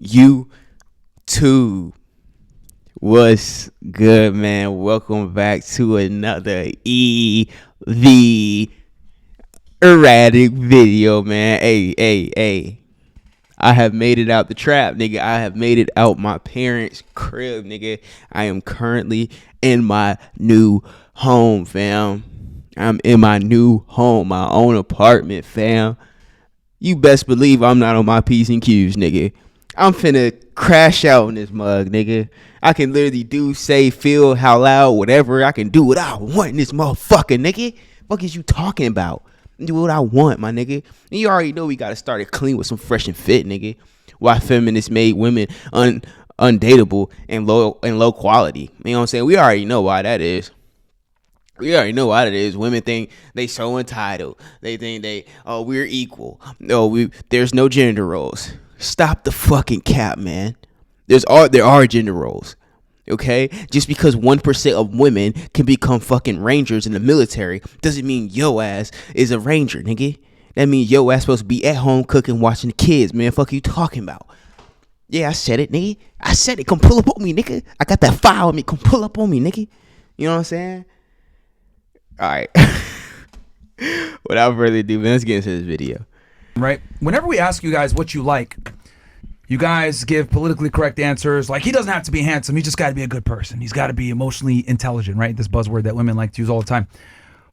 YouTube. What's good, man? Welcome back to another ERRATIC video, man. Hey. I have made it out the trap, nigga. I have made it out my parents' crib, nigga. I am currently in my new home, fam. I'm in my new home, my own apartment, fam. You best believe I'm not on my P's and Q's, nigga. I'm finna crash out in this mug, nigga. I can literally do, say, feel, how loud, whatever. I can do what I want in this motherfucker, nigga. What is you talking about? Do what I want, my nigga. And you already know we gotta start it clean with some fresh and fit, nigga. Why feminists made women undateable and low quality. You know what I'm saying? We already know why that is. Women think they so entitled. They think we're equal. No, there's no gender roles. Stop the fucking cap, man. There are gender roles. Okay? Just because 1% of women can become fucking rangers in the military doesn't mean yo ass is a ranger, nigga. That means yo ass supposed to be at home cooking, watching the kids, man. Fuck you talking about? Yeah, I said it, nigga. I said it. Come pull up on me, nigga. I got that file on me. Come pull up on me, nigga. You know what I'm saying? All right. Without further ado, man, let's get into this video. Right? Whenever we ask you guys what you like, you guys give politically correct answers like he doesn't have to be handsome, he just got to be a good person, he's got to be emotionally intelligent, right? This buzzword that women like to use all the time.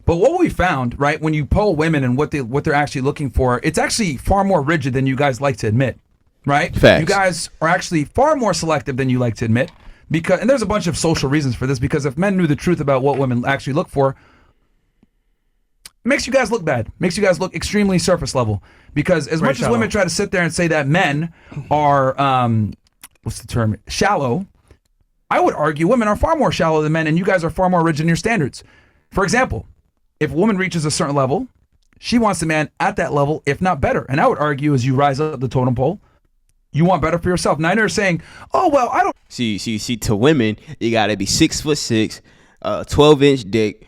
But what we found, right, when you poll women and what they're actually looking for, it's actually far more rigid than you guys like to admit, right? Facts. You guys are actually far more selective than you like to admit, because, and there's a bunch of social reasons for this, because if men knew the truth about what women actually look for, it makes you guys look bad, makes you guys look extremely surface level. Because as much as women try to sit there and say that men are, what's the term, shallow, I would argue women are far more shallow than men, and you guys are far more rigid in your standards. For example, if a woman reaches a certain level, she wants the man at that level, if not better. And I would argue as you rise up the totem pole, you want better for yourself. Now, you're saying, oh, well, I don't. See, to women, you got to be 6'6", 12-inch dick,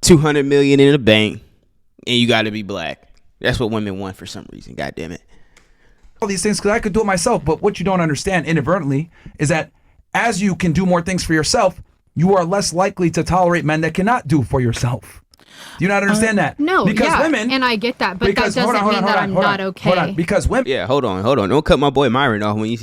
200 million in the bank, and you got to be black. That's what women want for some reason. God damn it. All these things, because I could do it myself, but what you don't understand inadvertently is that as you can do more things for yourself, you are less likely to tolerate men that cannot do for yourself. Do you not understand that? No, because yeah, women, and I get that, but that doesn't mean that I'm not okay. Hold on, because women. Yeah, hold on. Don't cut my boy Myron off when he's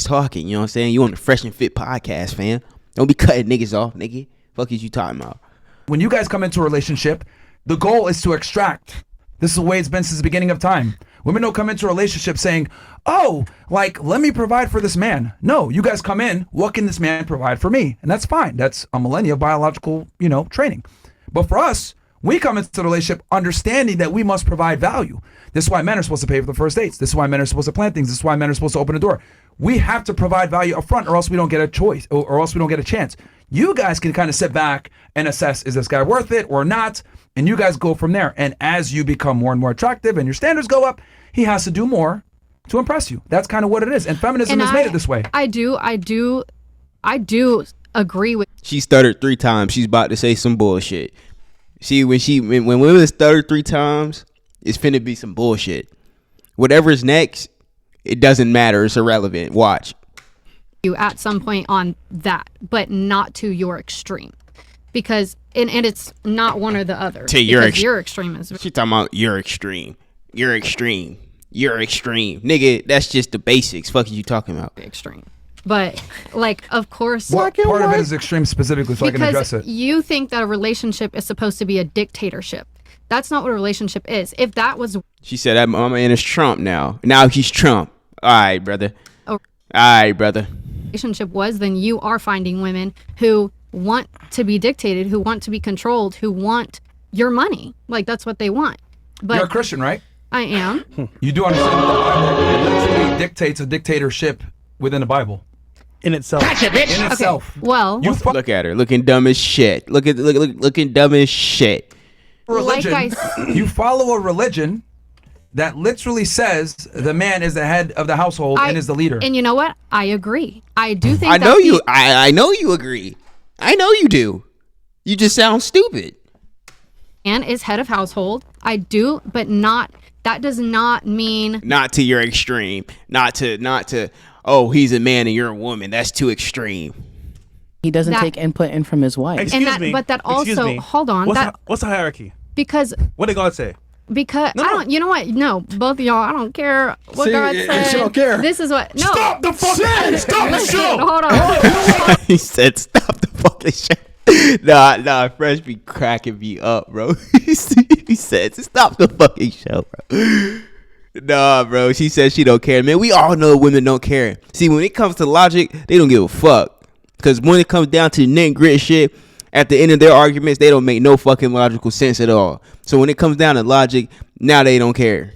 talking. You know what I'm saying? You on the Fresh and Fit podcast, fam. Don't be cutting niggas off, nigga. Fuck is you talking about? When you guys come into a relationship, the goal is to extract. This is the way it's been since the beginning of time. Women don't come into a relationship saying, oh, like, let me provide for this man. No, you guys come in, what can this man provide for me? And that's fine. That's a millennia of biological, training. But for us, we come into the relationship understanding that we must provide value. This is why men are supposed to pay for the first dates. This is why men are supposed to plan things. This is why men are supposed to open the door. We have to provide value up front, or else we don't get a choice, or else we don't get a chance. You guys can kind of sit back and assess, is this guy worth it or not? And you guys go from there. And as you become more and more attractive and your standards go up, he has to do more to impress you. That's kind of what it is. And feminism has made it this way. I do agree with. She stuttered 3 times. She's about to say some bullshit. See, when women stutter 3 times, it's finna be some bullshit. Whatever's next, it doesn't matter. It's irrelevant. Watch. You at some point on that, but not to your extreme. Because and it's not one or the other. To your extreme is. She talking about your extreme. You're extreme. Nigga, that's just the basics. Fuck you talking about? Extreme. But, like, of course. What part of it is extreme specifically so I can address it? Because you think that a relationship is supposed to be a dictatorship. That's not what a relationship is. If that was. She said that my man is Trump now. Now he's Trump. All right, brother. Relationship was, then you are finding women who want to be dictated, who want to be controlled, who want your money. Like, that's what they want. But you're a Christian, right? I am. You do understand that the Bible literally dictates a dictatorship within the Bible. In itself. Gotcha, bitch. In itself. Well, look at her, looking dumb as shit. Looking dumb as shit. Religion. You follow a religion that literally says the man is the head of the household and is the leader. And you know what? I agree. I do think I know you agree. I know you do. You just sound stupid. Man is head of household. I do, but not That does not mean Not to your extreme. Not to. Oh, he's a man and you're a woman. That's too extreme. He doesn't take input in from his wife. Excuse me. But that also, hold on. What's the hierarchy? Because what did God say? Because I don't, you know what? No, both of y'all, I don't care what God said. She don't care. This is what. No. Stop the fucking Stop the show. Hold on. He said, "Stop the fucking show." Nah, Fresh be cracking me up, bro. He said, "Stop the fucking show, bro." Nah, bro. She said she don't care, man. We all know women don't care. See, when it comes to logic, they don't give a fuck. Because when it comes down to nit grit shit, at the end of their arguments, they don't make no fucking logical sense at all. So when it comes down to logic, now they don't care.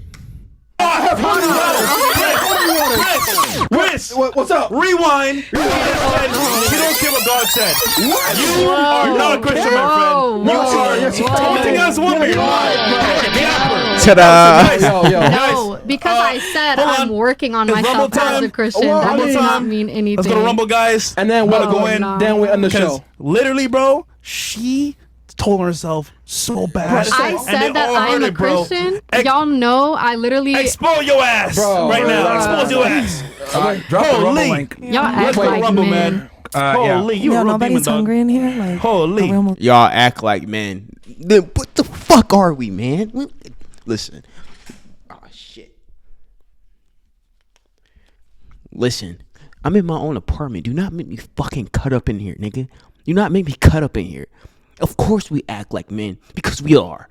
What's up? Rewind. You don't care what God said. You are not a Christian, my friend. You are everything else woman. Ta-da! No, because I said I'm working on myself as a Christian. That does not mean anything. Let's go to Rumble, guys. And then we'll go in. Then we end the show. Literally, bro, she told herself so bad. I said that I am a Christian. Y'all know I literally expose your ass right now. Expose your ass. Drop the Rumble link. Y'all act like Rumble, men. Holy, you a real nobody's demon, hungry in here. Like, holy, y'all act like men. Then what the fuck are we, man? Listen. Oh shit. Listen. I'm in my own apartment. Do not make me fucking cut up in here, nigga. Do not make me cut up in here. Of course we act like men because we are.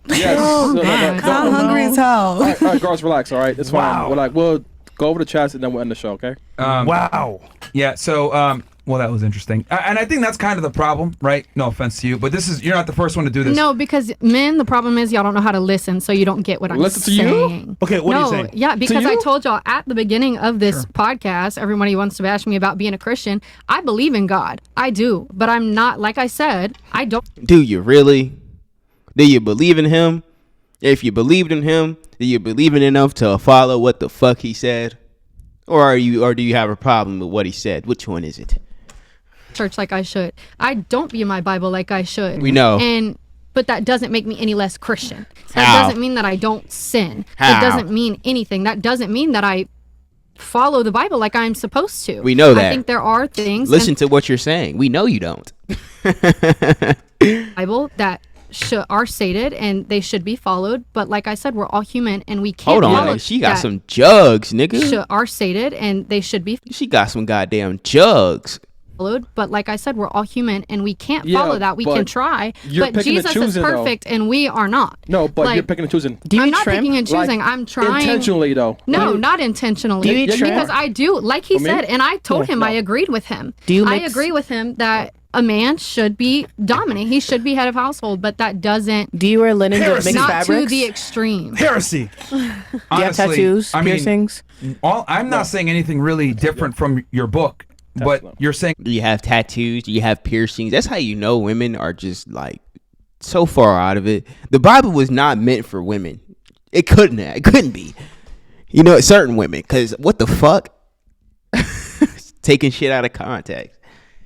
Yes. I'm hungry as hell. All right, girls, relax. All right, it's fine. We'll go over the chats and then we'll end the show. Okay. Wow. Yeah. So, well, that was interesting, and I think that's kind of the problem, right? No offense to you, but you're not the first one to do this. No, because men, the problem is y'all don't know how to listen, so you don't get what I'm listen saying. To you? Okay, what are you saying? Yeah, because I told y'all at the beginning of this podcast, everybody wants to bash me about being a Christian. I believe in God. I do, but I'm not, like I said, I don't. Do you really? Do you believe in him? If you believed in him, do you believe in enough to follow what the fuck he said? Or do you have a problem with what he said? Which one is it? Church like I should. I don't be in my Bible like I should. We know. But that doesn't make me any less Christian. That How? doesn't mean that I don't sin. How? It doesn't mean anything. That doesn't mean that I follow the Bible like I'm supposed to. We know that. I think there are things Listen to what you're saying. We know you don't. Bible that are stated and they should be followed, but like I said, we're all human and we can't Hold on, follow she got that some jugs, nigga. are stated and they should be She got some goddamn jugs. followed, but like I said, we're all human and we can't follow that. We can try, but Jesus is perfect and we are not. No, but you're picking and choosing. I'm not picking and choosing. I'm trying intentionally though. No, not intentionally. Do you eat shrimp? Because I do, like he said, and I told him I agreed with him. I agree with him that a man should be dominant. He should be head of household, but that doesn't. Do you wear linen with mixed not fabrics? to the extreme. Heresy. Do you have tattoos, piercings? I'm not saying anything really different from your book, but you're saying. Do you have tattoos? Do you have piercings? That's how you know women are just like so far out of it. The Bible was not meant for women. It couldn't be. You know, certain women, because what the fuck? Taking shit out of context.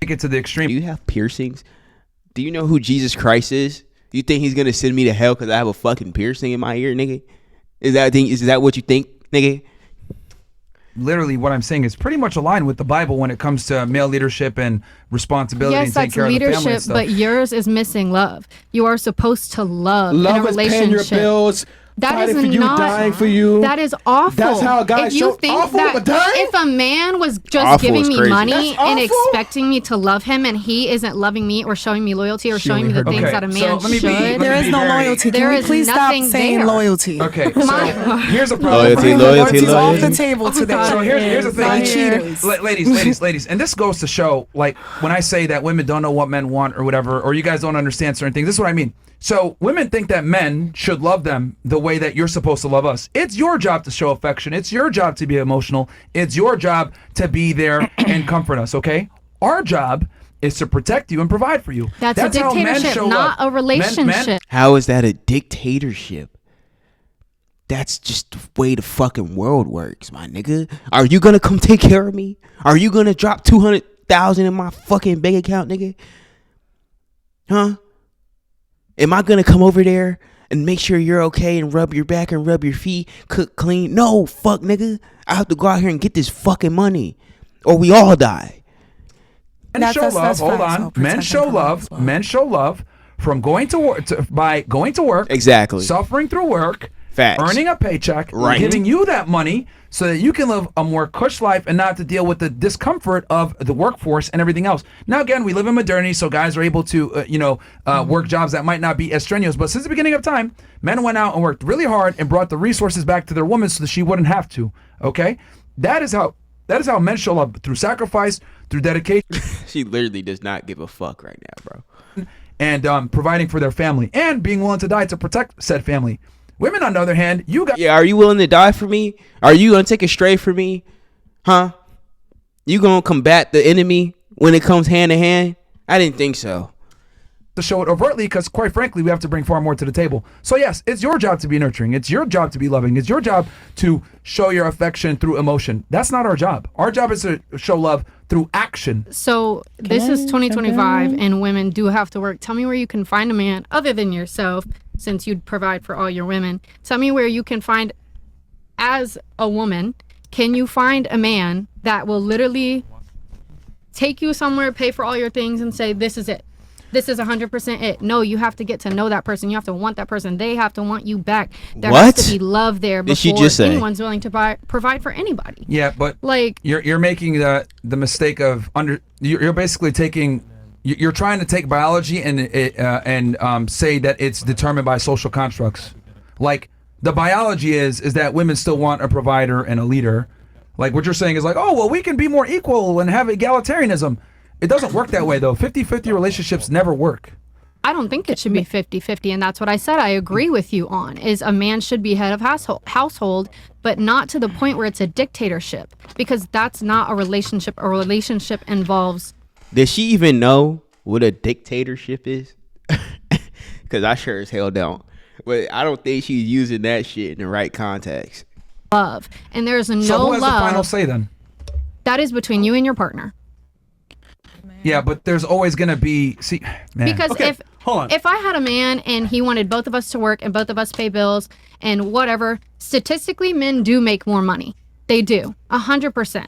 Take it to the extreme. Do you have piercings? Do you know who Jesus Christ is? You think he's gonna send me to hell because I have a fucking piercing in my ear, nigga? Is that what you think, nigga? Literally, what I'm saying is pretty much aligned with the Bible when it comes to male leadership and responsibility and Yes, taking that's care of the family leadership, and stuff. but yours is missing love. You are supposed to love in a Love is paying your relationship. bills, That fighting is for you, not. dying for you. That is awful. That's how a guy If you show think awful, that but dying? if a man was just Awful giving is me crazy. money That's and awful? expecting me to love him, and he isn't loving me or showing me loyalty or showing me the things that a man let me be- should, let me There is be no very- loyalty. There Can we is please stop nothing saying there. loyalty? Okay, so here's a problem. Loyalty, Loyalty's off loyalty. the table today. So here's the thing, Cheaters. ladies, and this goes to show, like, when I say that women don't know what men want or whatever, or you guys don't understand certain things, this is what I mean. So women think that men should love them the way that you're supposed to love us. It's your job to show affection. It's your job to be emotional. It's your job to be there and comfort us, okay? Our job is to protect you and provide for you. That's a how men dictatorship, show not love. a relationship. How is that a dictatorship? That's just the way the fucking world works, my nigga. Are you gonna come take care of me? Are you gonna drop 200,000 in my fucking bank account, nigga? Huh? Am I gonna come over there and make sure you're okay and rub your back and rub your feet, cook, clean. No, fuck, nigga. I have to go out here and get this fucking money, or we all die. Men show love. Hold on. Men show love. Men show love from going to work by going to work. Exactly. Suffering through work. Facts. Earning a paycheck. Right. Giving you that money so that you can live a more cush life and not have to deal with the discomfort of the workforce and everything else. Now, again, we live in modernity, so guys are able to, work jobs that might not be as strenuous. But since the beginning of time, men went out and worked really hard and brought the resources back to their women so that she wouldn't have to. Okay, that is how men show love, through sacrifice, through dedication. She literally does not give a fuck right now, bro. And providing for their family and being willing to die to protect said family. Women, on the other hand, are you willing to die for me? Are you gonna take a stray for me? Huh? You gonna combat the enemy when it comes hand to hand? I didn't think so. To show it overtly, because quite frankly, we have to bring far more to the table. So yes, it's your job to be nurturing. It's your job to be loving. It's your job to show your affection through emotion. That's not our job. Our job is to show love through action. So this is 2025 and women do have to work. Tell me where you can find a man other than yourself, since you'd provide for all your women. Tell me where you can find, as a woman, can you find a man that will literally take you somewhere, pay for all your things, and say, this is it. This is 100% it. No, you have to get to know that person. You have to want that person. They have to want you back. There has to be love there before anyone's willing to provide for anybody. Yeah, but like you're making the mistake of you're basically taking. You're trying to take biology and say that it's determined by social constructs. Like the biology is that women still want a provider and a leader. Like what you're saying is like, oh well, we can be more equal and have egalitarianism. It doesn't work that way though. 50-50 relationships never work. I don't think it should be 50-50, and that's what I said I agree with you on, is a man should be head of household, but not to the point where it's a dictatorship, because that's not a relationship. A relationship involves... Does she even know what a dictatorship is? Because I sure as hell don't. But I don't think she's using that shit in the right context. Love. And there's no love. So who has the final say then? That is between you and your partner. Yeah, but there's always going to be... Because if I had a man and he wanted both of us to work and both of us pay bills and whatever, statistically, men do make more money. They do. 100%.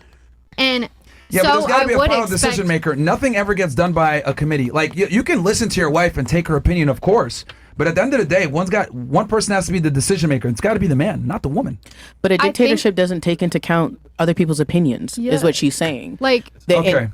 And... Yeah, so but there's got to be a final expect... decision maker. Nothing ever gets done by a committee. Like, you can listen to your wife and take her opinion, of course. But at the end of the day, one person has to be the decision maker. It's got to be the man, not the woman. But a dictatorship doesn't take into account other people's opinions, is what she's saying. Like, okay.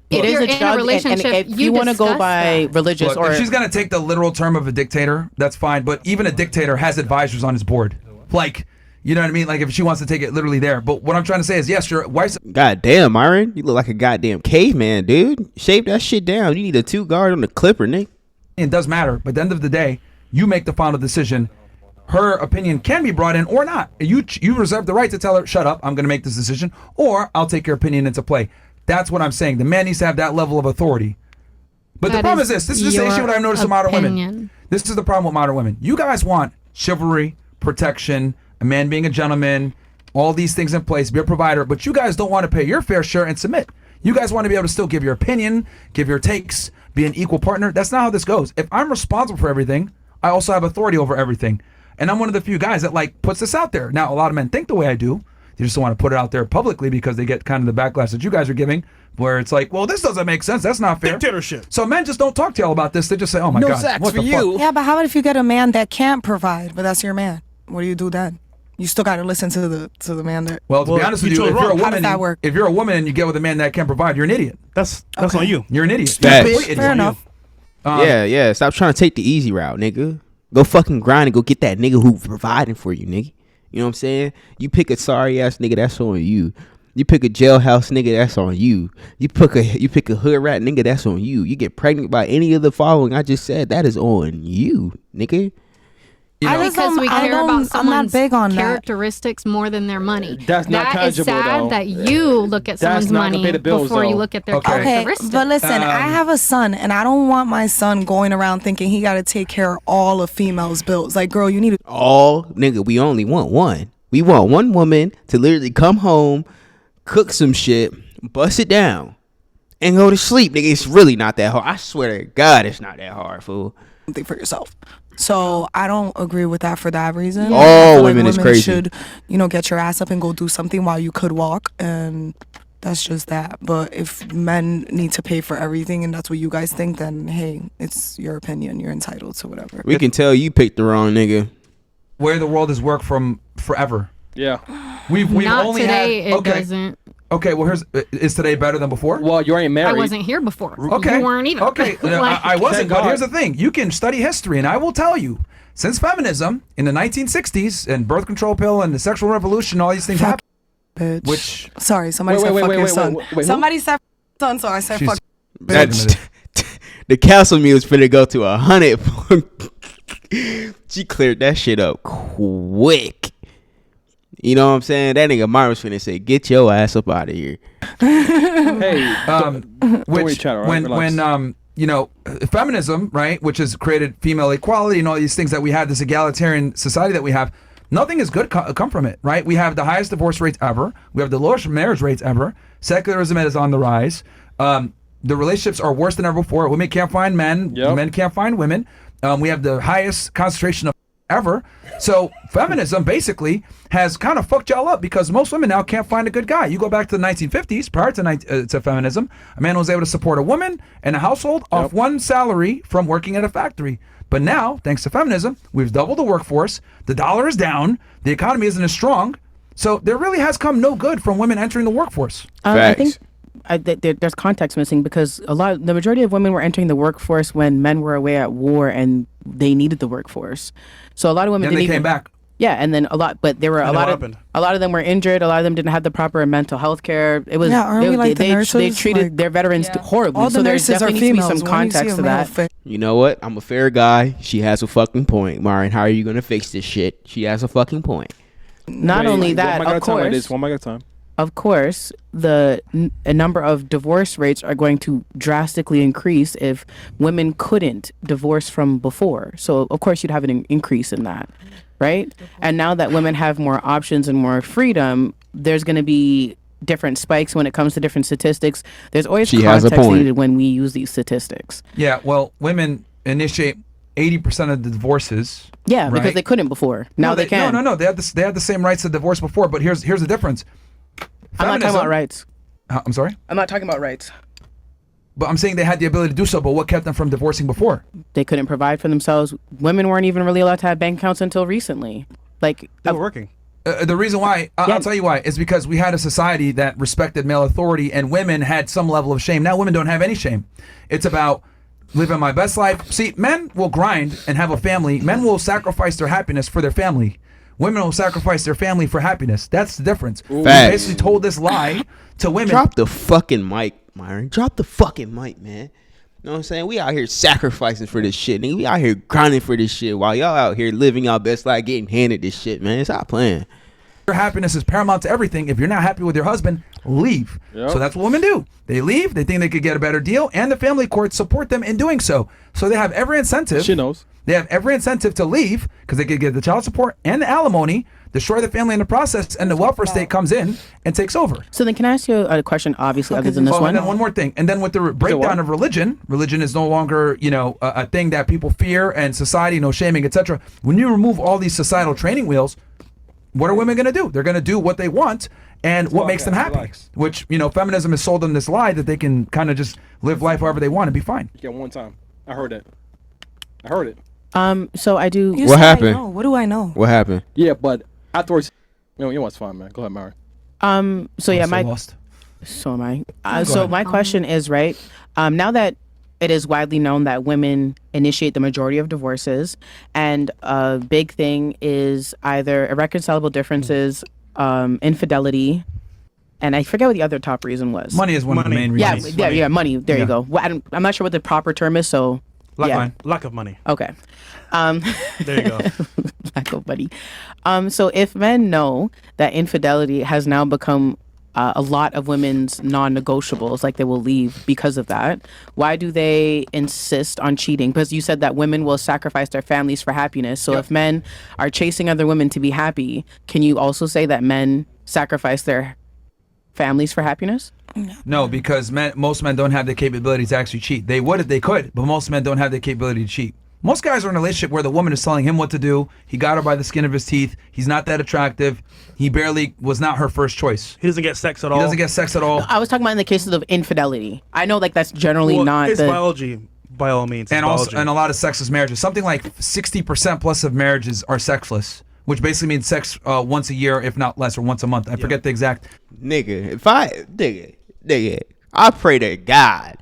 If you're in a relationship, and if you want to go by religious, if she's going to take the literal term of a dictator, that's fine. But even a dictator has advisors on his board. Like... You know what I mean? Like if she wants to take it literally there. But what I'm trying to say is, yes, your wife's... Goddamn, Myron. You look like a goddamn caveman, dude. Shape that shit down. You need a 2-guard on the clipper, Nick. It does matter. But at the end of the day, you make the final decision. Her opinion can be brought in or not. You reserve the right to tell her, shut up, I'm going to make this decision. Or I'll take your opinion into play. That's what I'm saying. The man needs to have that level of authority. But the problem is this. This is the same shit what I've noticed with modern women. This is the problem with modern women. You guys want chivalry, protection... a man being a gentleman, all these things in place, be a provider, but you guys don't want to pay your fair share and submit. You guys want to be able to still give your opinion, give your takes, be an equal partner. That's not how this goes. If I'm responsible for everything, I also have authority over everything. And I'm one of the few guys that like puts this out there. Now, a lot of men think the way I do. They just don't want to put it out there publicly because they get kind of the backlash that you guys are giving, where it's like, well, this doesn't make sense. That's not fair. Dictatorship. So men just don't talk to y'all about this. They just say, oh my God, sex what for the you. fuck? Yeah, but how about if you get a man that can't provide, but that's your man? What do you do then? You still got to listen to the man that... Well, to be honest with you, if you're a how does woman, that work? if you're a woman and you get with a man that can't provide, you're an idiot. That's on you. You're an idiot. Facts. You're a complete idiot. Fair enough. Yeah. Stop trying to take the easy route, nigga. Go fucking grind and go get that nigga who's providing for you, nigga. You know what I'm saying? You pick a sorry ass nigga, that's on you. You pick a jailhouse nigga, that's on you. You pick a hood rat nigga, that's on you. You get pregnant by any of the following I just said, that is on you, nigga. Because we care about someone's big on characteristics more than their money. That's not tangible, That is sad though. that you look at someone's money before you look at their characteristics. But listen, I have a son, and I don't want my son going around thinking he got to take care of all of females' bills. Like, girl, you need to... Nigga, we only want one. We want one woman to literally come home, cook some shit, bust it down, and go to sleep. Nigga, it's really not that hard. I swear to God, it's not that hard, fool. Think for yourself. So I don't agree with that for that reason. All I feel women is crazy. should, get your ass up and go do something while you could walk, and that's just that. But if men need to pay for everything and that's what you guys think, then hey, it's your opinion. You're entitled to whatever. We can tell you picked the wrong nigga. Where the world has worked from forever. Yeah. We've Not only today. had It doesn't. Okay, well is today better than before? Well, you ain't married. I wasn't here before. Okay. You weren't either. Okay, Like- I wasn't, Thank but God. here's the thing. You can study history, and I will tell you, since feminism in the 1960s and birth control pill and the sexual revolution, all these things Fuck happened. bitch. Which- Sorry, somebody Wait, said wait, fuck wait, your wait, son. wait, wait, who? Somebody said son, so I said She's- fuck. That's the council meal's finna go to 100. She cleared that shit up quick. You know what I'm saying? That nigga Myron was finna say, "Get your ass up out of here." Hey, Which chat, all right? when feminism, right, which has created female equality and all these things that we have, this egalitarian society that we have, nothing is good come from it, right? We have the highest divorce rates ever. We have the lowest marriage rates ever. Secularism is on the rise. The relationships are worse than ever before. Women can't find men. Yep. Men can't find women. We have the highest concentration of ever. So feminism basically has kind of fucked y'all up because most women now can't find a good guy. You go back to the 1950s, prior to feminism, a man was able to support a woman and a household off one salary from working at a factory. But now, thanks to feminism, we've doubled the workforce. The dollar is down. The economy isn't as strong. So there really has come no good from women entering the workforce. I Facts. think there's context missing because the majority of women were entering the workforce when men were away at war and they needed the workforce. So a lot of women Then didn't they even came back. Yeah, and then there were a then lot what of happened? a lot of them were injured. A lot of them didn't have the proper mental health care. It was Yeah, aren't we like the they nurses? treated Like- their veterans Yeah. horribly. All so the there nurses are definitely needs to be females. some When you see context a to male that. fa- You know what? I'm a fair guy. She has a fucking point, Myron. How are you gonna fix this shit? She has a fucking point. Not only that, one mic at a of time like course, this, one mic at a time. of course, a number of divorce rates are going to drastically increase if women couldn't divorce from before. So, of course, you'd have an increase in that, right? And now that women have more options and more freedom, there's going to be different spikes when it comes to different statistics. There's always She has a context point. needed when we use these statistics. Yeah, well, women initiate 80% of the divorces. Yeah, because Right. they couldn't before. Now No, they can. No. They had the same rights to divorce before, but here's the difference. I'm not talking Feminism- about rights. I'm sorry, I'm not talking about rights. but I'm saying they had the ability to do so. But what kept them from divorcing before? They couldn't provide for themselves. Women weren't even really allowed to have bank accounts until recently. Like, They were working. The reason why Yeah. I'll tell you why is because we had a society that respected male authority, and women had some level of shame. Now women don't have any shame. It's about living my best life. See, men will grind and have a family. Men will sacrifice their happiness for their family. Women will sacrifice their family for happiness. That's the difference. We Facts. basically told this lie to women. Drop the fucking mic, Myron. Drop the fucking mic, man. You know what I'm saying? We out here sacrificing for this shit, nigga. We out here grinding for this shit while y'all out here living our best life, getting handed this shit, man. Stop playing. Your happiness is paramount to everything. If you're not happy with your husband, leave. Yep. So that's what women do. They leave. They think they could get a better deal, and the family courts support them in doing so. So they have every incentive. She knows. They have every incentive to leave because they could get the child support and the alimony, destroy the family in the process, and the welfare state comes in and takes over. so then can I ask you a question, obviously, other than this Oh, one? and then one more thing. And then with the breakdown of religion is no longer, a thing that people fear, and society, no shaming, etc. When you remove all these societal training wheels, what are women going to do? They're going to do what they want and what makes them happy. Relax. Which, feminism has sold them this lie that they can kind of just live life however they want and be fine. Yeah, one time. I heard it. I heard it. So I do. You What say I happened? know. What do I know? What happened? Yeah, but afterwards, you know what's fine, man. Go ahead, Mary. So yeah, I'm so my lost. so am I. Go So ahead. my question is right. Now that it is widely known that women initiate the majority of divorces, and a big thing is either irreconcilable differences, infidelity, and I forget what the other top reason was. Money is one of the main Yeah, reasons. yeah, money. There Yeah. you go. Well, I'm not sure what the proper term is. So yeah. Lack of money. Okay. There you go. Lack of money. So if men know that infidelity has now become a lot of women's non-negotiables, like they will leave because of that, why do they insist on cheating? Because you said that women will sacrifice their families for happiness. So if men are chasing other women to be happy, can you also say that men sacrifice their families for happiness? No, because most men don't have the capability to actually cheat. They would if they could, but most men don't have the capability to cheat. Most guys are in a relationship where the woman is telling him what to do. He got her by the skin of his teeth. He's not that attractive. He barely was not her first choice. He doesn't get sex at all. He doesn't get sex at all. I was talking about in the cases of infidelity. I know like that's generally not it's the biology, by all means. And also, biology. and a lot of sexless marriages. Something like 60% plus of marriages are sexless, which basically means sex once a year, if not less, or once a month. I forget the exact. Nigga, if I pray to God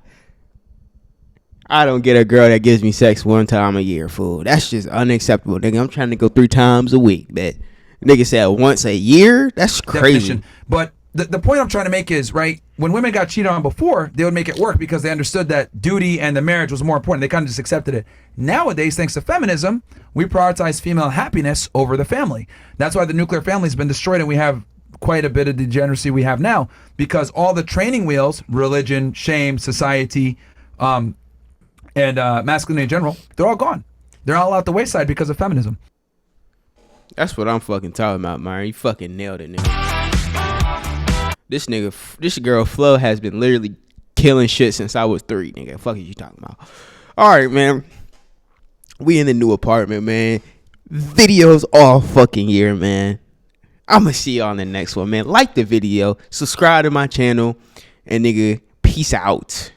I don't get a girl that gives me sex one time a year, fool. That's just unacceptable, nigga. I'm trying to go 3 times a week, but nigga said once a year? That's crazy. Definition. But the point I'm trying to make is, right, when women got cheated on before, they would make it work because they understood that duty and the marriage was more important. They kind of just accepted it. Nowadays, thanks to feminism, we prioritize female happiness over the family. That's why the nuclear family has been destroyed, and we have quite a bit of degeneracy we have now, because all the training wheels, religion, shame, society, and masculinity in general, they're all gone. They're all out the wayside because of feminism. That's what I'm fucking talking about, Myron. You fucking nailed it, nigga. This girl Flo has been literally killing shit since I was 3, nigga. Fuck is you talking about? All right, man. We in the new apartment, man. Videos all fucking year, man. I'm gonna see y'all in the next one, man. Like the video, subscribe to my channel, and nigga, peace out.